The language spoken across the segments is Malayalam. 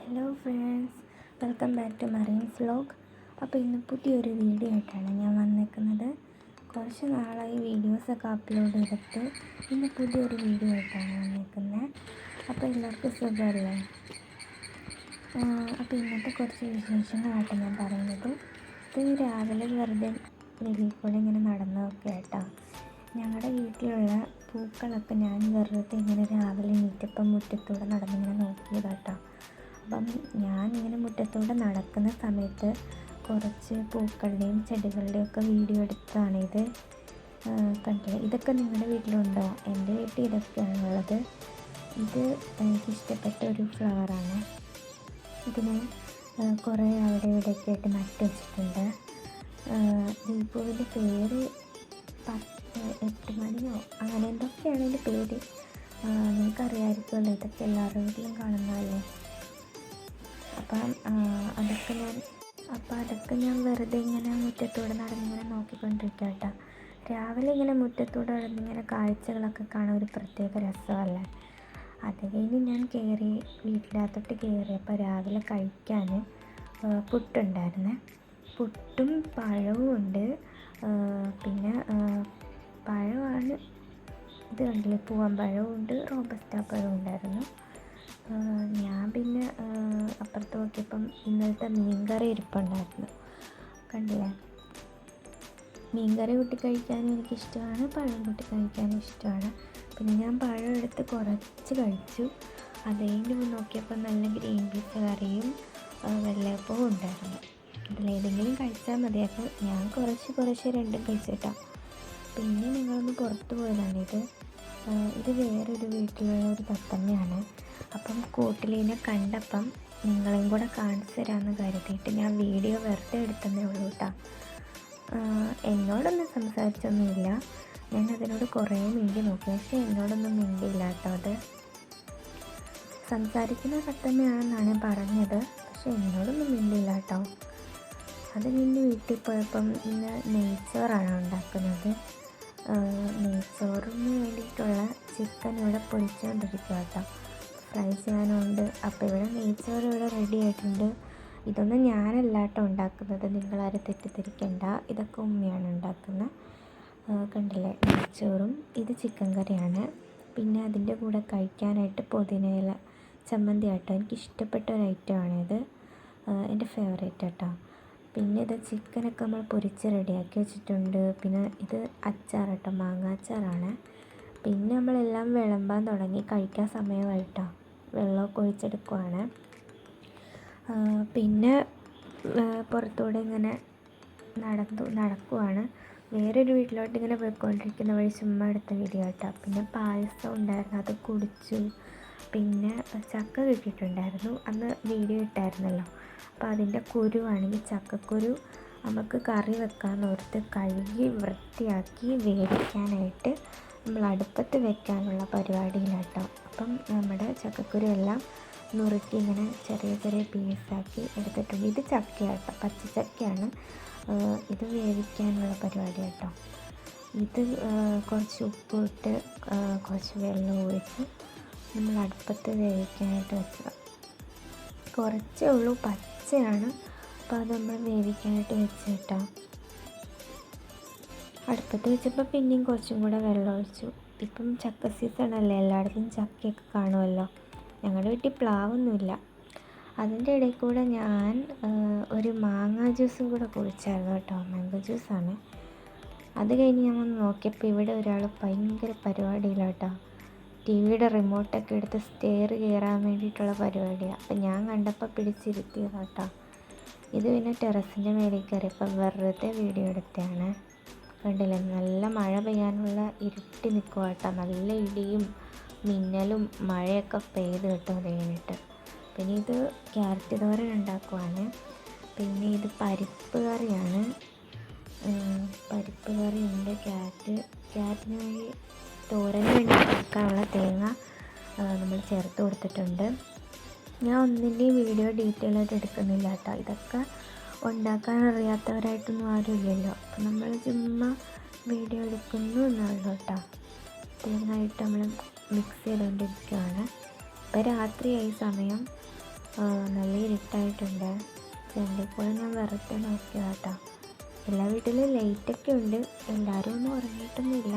Hello friends, welcome back to മറീൻസ് വ്ലോഗ്. അപ്പോൾ ഇന്ന് പുതിയൊരു വീഡിയോ ആയിട്ടാണ് ഞാൻ വന്നിരിക്കുന്നത്. കുറച്ച് നാളായി വീഡിയോസൊക്കെ അപ്ലോഡ് ചെയ്തിട്ട് ഇന്ന് പുതിയൊരു വീഡിയോ ആയിട്ടാണ് വന്നിരിക്കുന്നത്. അപ്പോൾ എല്ലാവർക്കും സുഖമല്ലേ? അപ്പോൾ ഇന്നത്തെ കുറച്ച് വിശേഷങ്ങളായിട്ട് ഞാൻ പറയുന്നത്. ഇത് രാവിലെ വെറുതെ വെളിയിൽ കൂടെ ഇങ്ങനെ നടന്നതൊക്കെ ആയിട്ടോ. ഞങ്ങളുടെ വീട്ടിലുള്ള പൂക്കളൊക്കെ ഞാൻ വെറുതെ ഇങ്ങനെ രാവിലെ എണീറ്റപ്പം മുറ്റത്തൂടെ നടന്നിങ്ങനെ നോക്കിയതാട്ടോ. അപ്പം ഞാനിങ്ങനെ മുറ്റത്തൂടെ നടക്കുന്ന സമയത്ത് കുറച്ച് പൂക്കളുടെയും ചെടികളുടെയും ഒക്കെ വീഡിയോ എടുത്തതാണിത്. കണ്ടില്ലേ, ഇതൊക്കെ നിങ്ങളുടെ വീട്ടിലുണ്ടോ? എൻ്റെ വീട്ടിൽ ഇതൊക്കെയാണുള്ളത്. ഇത് എനിക്കിഷ്ടപ്പെട്ട ഒരു ഫ്ലവറാണ്. ഇതിനെ കുറേ അവിടെ ഇവിടെയൊക്കെ ആയിട്ട് നട്ട് വെച്ചിട്ടുണ്ട്. ഈ പൂവിൻ്റെ പേര് 8 മണിയോ അങ്ങനെ എന്തൊക്കെയാണ് ഇതിൻ്റെ പേര്. നിങ്ങൾക്കറിയാമായിരിക്കുമല്ലോ, ഇതൊക്കെ എല്ലാവരുടെ വീട്ടിലും കാണുന്നതല്ലേ. അപ്പം അതൊക്കെ ഞാൻ വെറുതെ ഇങ്ങനെ മുറ്റത്തൂടെ നടന്നിങ്ങനെ നോക്കിക്കൊണ്ടിരിക്കുക കേട്ടോ. രാവിലെ ഇങ്ങനെ മുറ്റത്തൂടെ നടന്നിങ്ങനെ കാഴ്ചകളൊക്കെ കാണാൻ ഒരു പ്രത്യേക രസമല്ലേ. അത് കഴിഞ്ഞ് ഞാൻ വീട്ടിനകത്തോട്ട് കയറിയപ്പോൾ രാവിലെ കഴിക്കാൻ പുട്ടുണ്ടായിരുന്നേ. പുട്ടും പഴവും ഉണ്ട്. പിന്നെ പഴമാണ് ഇത്, കണ്ടില്ലേ, പൂവൻ പഴവും ഉണ്ട്, റോബസ്റ്റ പഴവും ഉണ്ടായിരുന്നു. ഞാൻ പിന്നെ അപ്പുറത്ത് നോക്കിയപ്പം ഇന്നലത്തെ മീൻകറി ഇരിപ്പുണ്ടായിരുന്നു. കണ്ടില്ലേ, മീൻകറി കൂട്ടി കഴിക്കാനും എനിക്കിഷ്ടമാണ്, പഴം കൂട്ടി കഴിക്കാനും ഇഷ്ടമാണ്. പിന്നെ ഞാൻ പഴം എടുത്ത് കുറച്ച് കഴിച്ചു. അത് കഴിഞ്ഞ് നോക്കിയപ്പോൾ നല്ല ഗ്രീൻ പീസ് കറിയും വെള്ളയപ്പവും ഉണ്ടായിരുന്നു. അതിലേതെങ്കിലും കഴിച്ചാൽ മതി. അപ്പോൾ ഞാൻ കുറച്ച് രണ്ടും കഴിച്ചിട്ടാണ്. പിന്നെ ഞങ്ങളൊന്ന് പുറത്ത് പോയതാണിത്. ഇത് വേറൊരു വീട്ടിലുള്ള ഒരു തത്തമ്മയാണ്. അപ്പം കൂട്ടിലിനെ കണ്ടപ്പം നിങ്ങളെയും കൂടെ കാണിച്ചു തരാമെന്ന് കരുതിയിട്ട് ഞാൻ വീഡിയോ വെറുതെ എടുത്തതേ ഉള്ളൂ കേട്ടോ. എന്നോടൊന്നും സംസാരിച്ചൊന്നുമില്ല. ഞാൻ അതിനോട് കുറേ മിണ്ടി നോക്കി, പക്ഷേ എന്നോടൊന്നും മിണ്ടിയില്ല കേട്ടോ. അത് സംസാരിക്കുന്ന തത്തമ്മയാണെന്നാണ് പറഞ്ഞത്, പക്ഷെ എന്നോടൊന്നും മിണ്ടിയില്ല കേട്ടോ. അത് കഴിഞ്ഞ് വീട്ടിൽ പോയപ്പം ഇന്ന് നെയ്ച്ചോറാണ് ഉണ്ടാക്കുന്നത്. നെയ്ച്ചോറിന് വേണ്ടിയിട്ടുള്ള ചിക്കൻ ഇവിടെ പൊരിച്ചുകൊണ്ടിരിക്കുക കേട്ടോ. ഫ്രൈ ചെയ്യാനുണ്ട്. അപ്പോൾ ഇവിടെ നെയ്ച്ചോറ് ഇവിടെ റെഡി ആയിട്ടുണ്ട്. ഇതൊന്നും ഞാനല്ല കേട്ടോ ഉണ്ടാക്കുന്നത്, നിങ്ങളാരും തെറ്റിദ്ധരിക്കണ്ട. ഇതൊക്കെ ഉമ്മയാണ് ഉണ്ടാക്കുന്നത്. കണ്ടില്ലേ, നെയ്ച്ചോറും ഇത് ചിക്കൻ കറിയാണ്. പിന്നെ അതിൻ്റെ കൂടെ കഴിക്കാനായിട്ട് പുതിനയില ചമ്മന്തി ആട്ടോ. എനിക്കിഷ്ടപ്പെട്ട ഒരു ഐറ്റമാണിത്, എൻ്റെ ഫേവറേറ്റ് കേട്ടോ. പിന്നെ ഇത് ചിക്കനൊക്കെ നമ്മൾ പൊരിച്ച് റെഡിയാക്കി വെച്ചിട്ടുണ്ട്. പിന്നെ ഇത് അച്ചാർ കേട്ടോ, മാങ്ങ അച്ചാറാണ്. പിന്നെ നമ്മളെല്ലാം വിളമ്പാൻ തുടങ്ങി, കഴിക്കാൻ സമയമായിട്ടോ. വെള്ളമൊക്കെ ഒഴിച്ചെടുക്കുവാണ്. പിന്നെ പുറത്തൂടെ ഇങ്ങനെ നടക്കുവാണ്. വേറൊരു വീട്ടിലോട്ട് ഇങ്ങനെ പോയിക്കൊണ്ടിരിക്കുന്ന വഴി ചുമ്മാ എടുത്ത വീഡിയോ കേട്ടോ. പിന്നെ പായസം ഉണ്ടായിരുന്നു, അത് കുടിച്ചു. പിന്നെ ചക്ക കിട്ടിയിട്ടുണ്ടായിരുന്നു, അന്ന് വീഡിയോ ഇട്ടായിരുന്നല്ലോ. അപ്പോൾ അതിൻ്റെ കുരുവാണെങ്കിൽ ചക്കക്കുരു നമുക്ക് കറി വെക്കാമെന്നോർത്ത് കഴുകി വൃത്തിയാക്കി വേവിക്കാനായിട്ട് നമ്മൾ അടുപ്പത്ത് വെക്കാനുള്ള പരിപാടിയിലാട്ടോ. അപ്പം നമ്മുടെ ചക്കക്കുരു എല്ലാം നുറുക്കി ഇങ്ങനെ ചെറിയ പീസാക്കി എടുത്തിട്ടുണ്ട്. ഇത് ചക്കയാട്ടോ, പച്ചച്ചക്കയാണ്. ഇത് വേവിക്കാനുള്ള പരിപാടി കേട്ടോ. ഇത് കുറച്ച് ഉപ്പിട്ട് കുറച്ച് വെള്ളം ഒഴിച്ച് നമ്മൾ അടുപ്പത്ത് വേവിക്കാനായിട്ട് വെച്ചതാണ്. കുറച്ചേ ഉള്ളൂ, പച്ചയാണ്. അപ്പോൾ അത് നമ്മൾ വേവിക്കാനായിട്ട് വെച്ച് കേട്ടോ. അടുപ്പത്ത് വെച്ചപ്പോൾ പിന്നെയും കുറച്ചും കൂടെ വെള്ളം ഒഴിച്ചു. ഇപ്പം ചക്ക സീസണല്ലേ, എല്ലായിടത്തും ചക്കയൊക്കെ കാണുമല്ലോ. ഞങ്ങളുടെ വീട്ടിൽ പ്ലാവൊന്നുമില്ല. അതിൻ്റെ ഇടയിൽ കൂടെ ഞാൻ ഒരു മാങ്ങ ജ്യൂസും കൂടെ കുടിച്ചായിരുന്നു കേട്ടോ. മാംഗോ ജ്യൂസാണ്. അത് കഴിഞ്ഞ് ഞാൻ വന്ന് നോക്കിയപ്പോൾ ഇവിടെ ഒരാൾ ഭയങ്കര പരിപാടിയിലാട്ടോ. ടി വിയുടെ റിമോട്ടൊക്കെ എടുത്ത് സ്റ്റെയർ കയറാൻ വേണ്ടിയിട്ടുള്ള പരിപാടിയാണ്. അപ്പം ഞാൻ കണ്ടപ്പോൾ പിടിച്ചിരുത്തിയതാണ് കേട്ടോ. ഇത് പിന്നെ ടെറസിൻ്റെ മേലേക്ക് കയറിയപ്പോൾ വെറുതെ വീഡിയോ എടുത്തതാണ്. കണ്ടില്ലേ, നല്ല മഴ പെയ്യാനുള്ള ഇരുട്ടി നിൽക്കുക കേട്ടോ. നല്ല ഇടിയും മിന്നലും മഴയൊക്കെ പെയ്ത് കിട്ടും അത് കഴിഞ്ഞിട്ട്. പിന്നെ ഇത് ക്യാരറ്റ് തോരൻ ഉണ്ടാക്കുവാണ്. പിന്നെ ഇത് പരിപ്പ് കറിയാണ്. പരിപ്പ് കറി ഉണ്ട്. ക്യാരറ്റിന് വേണ്ടി തോരന് വേണ്ടി ചേർക്കാനുള്ള തേങ്ങ നമ്മൾ ചേർത്ത് കൊടുത്തിട്ടുണ്ട്. ഞാൻ ഒന്നിൻ്റെയും വീഡിയോ ഡീറ്റെയിൽ ആയിട്ട് എടുക്കുന്നില്ല കേട്ടോ. ഇതൊക്കെ ഉണ്ടാക്കാൻ അറിയാത്തവരായിട്ടൊന്നും ആരും ഇല്ലല്ലോ. അപ്പം നമ്മൾ ചുമ്മാ വീഡിയോ എടുക്കുന്നു എന്നുള്ളൂ കേട്ടോ. തേങ്ങയായിട്ട് നമ്മൾ മിക്സ് ചെയ്തുകൊണ്ടിരിക്കുകയാണ്. ഇപ്പോൾ രാത്രിയായി സമയം. നല്ല ഇരുട്ടായിട്ടുണ്ട്. ജനലിൽ കൂടെ ഞാൻ വെറുതെ നോക്കിയതാ കേട്ടോ. എല്ലാ വീട്ടിലും ലൈറ്റൊക്കെ ഉണ്ട്, എല്ലാവരും ഒന്നും ഉറങ്ങിയിട്ടൊന്നുമില്ല.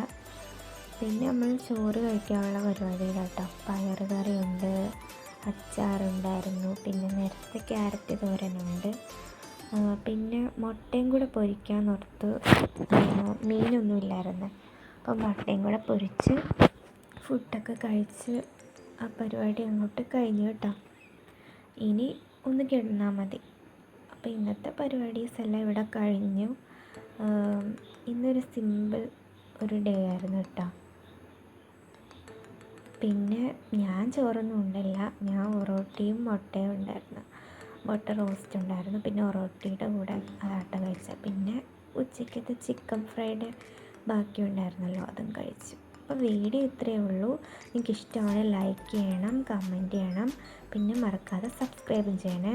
പിന്നെ നമ്മൾ ചോറ് കഴിക്കാനുള്ള പരിപാടിയിലാട്ടോ. പയർ കറിയുണ്ട്, അച്ചാറുണ്ടായിരുന്നു, പിന്നെ നേരത്തെ ക്യാരറ്റ് തോരനുണ്ട്, പിന്നെ മുട്ടയും കൂടെ പൊരിക്കാമെന്നോർത്ത്. മീനൊന്നും ഇല്ലായിരുന്നു, അപ്പം മുട്ടയും കൂടെ പൊരിച്ച് ഫുഡൊക്കെ കഴിച്ച് ആ പരിപാടി അങ്ങോട്ട് കഴിഞ്ഞു കേട്ടോ. ഇനി ഒന്ന് കിടന്നാൽ മതി. അപ്പോൾ ഇന്നത്തെ പരിപാടീസ് എല്ലാം ഇവിടെ കഴിഞ്ഞു. ഇന്നൊരു സിമ്പിൾ ഒരു ഡേ ആയിരുന്നു കേട്ടോ. പിന്നെ ഞാൻ ചോറൊന്നും ഉണ്ടില്ല, ഞാൻ ഒറോട്ടിയും മുട്ടയും ഉണ്ടായിരുന്നു. മുട്ട റോസ്റ്റ് ഉണ്ടായിരുന്നു, പിന്നെ ഒറോട്ടിയുടെ കൂടെ അതാട്ടം കഴിച്ചത്. പിന്നെ ഉച്ചയ്ക്കത്തെ ചിക്കൻ ഫ്രൈഡ് ബാക്കി ഉണ്ടായിരുന്നല്ലോ, അതും കഴിച്ചു. അപ്പോൾ വീഡിയോ ഇത്രയേ ഉള്ളൂ. നിങ്ങൾക്ക് ഇഷ്ടമാണ് ലൈക്ക് ചെയ്യണം, കമൻറ്റ് ചെയ്യണം, പിന്നെ മറക്കാതെ സബ്സ്ക്രൈബും ചെയ്യണേ.